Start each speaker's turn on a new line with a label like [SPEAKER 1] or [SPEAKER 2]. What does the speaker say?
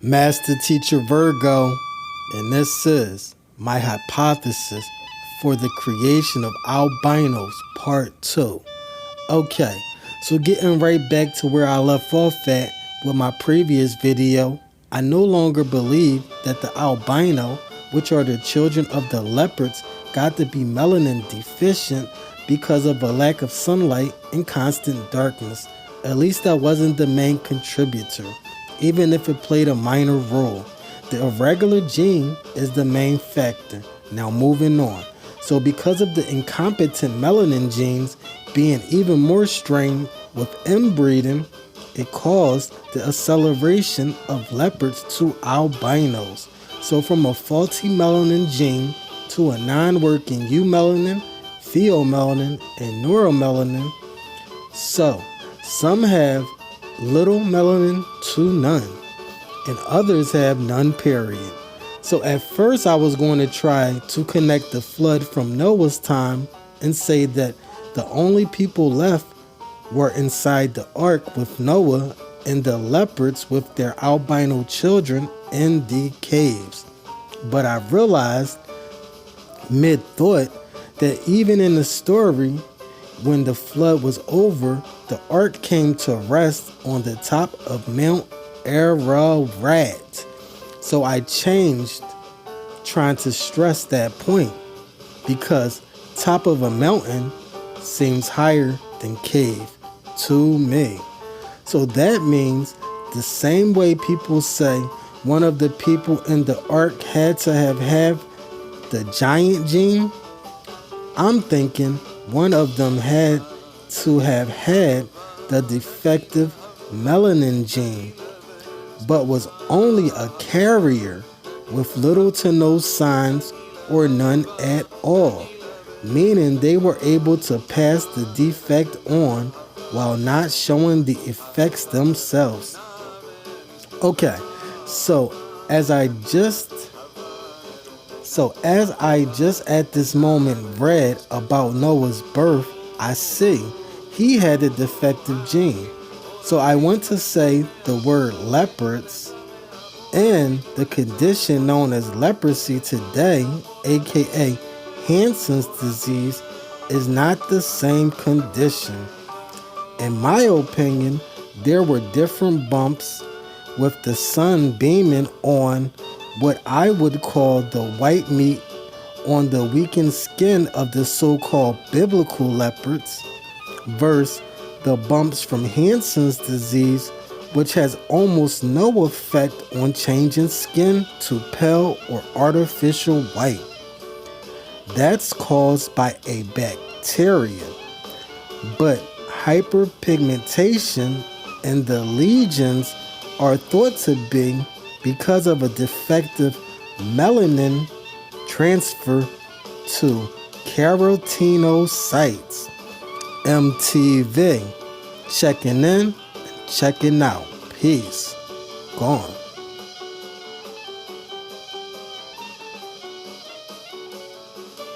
[SPEAKER 1] Master Teacher Virgo, and this is my hypothesis for the creation of albinos part 2. Okay, so getting right back to where I left off at with my previous video, I no longer believe that the albino, which are the children of the leopards, got to be melanin deficient because of a lack of sunlight and constant darkness. At least that wasn't the main contributor, even if it played a minor role. The irregular gene is the main factor. Now moving on. So because of the incompetent melanin genes being even more strained with inbreeding, it caused the acceleration of leopards to albinos. So from a faulty melanin gene to a non-working eumelanin, pheomelanin, and neuromelanin. So some have little melanin to none, and others have none period. So at first I was going to try to connect the flood from Noah's time and say that the only people left were inside the ark with Noah and the leopards with their albino children in the caves. But I realized mid-thought that even in the story, when the flood was over, the ark came to rest on the top of Mount Ararat. So I changed, trying to stress that point, because top of a mountain seems higher than cave to me. So that means the same way people say one of the people in the ark had to have the giant gene, I'm thinking one of them had to have had the defective melanin gene, but was only a carrier with little to no signs or none at all, meaning they were able to pass the defect on while not showing the effects themselves. Okay, so as I just at this moment read about Noah's birth, I see he had a defective gene. So I want to say the word leopards and the condition known as leprosy today, aka Hansen's disease, is not the same condition. In my opinion, there were different bumps with the sun beaming on what I would call the white meat on the weakened skin of the so-called biblical leopards versus the bumps from Hansen's disease, which has almost no effect on changing skin to pale or artificial white. That's caused by a bacteria, but hyperpigmentation and the lesions are thought to be because of a defective melanin transfer to keratinocytes. MTV. Checking in and checking out. Peace. Gone.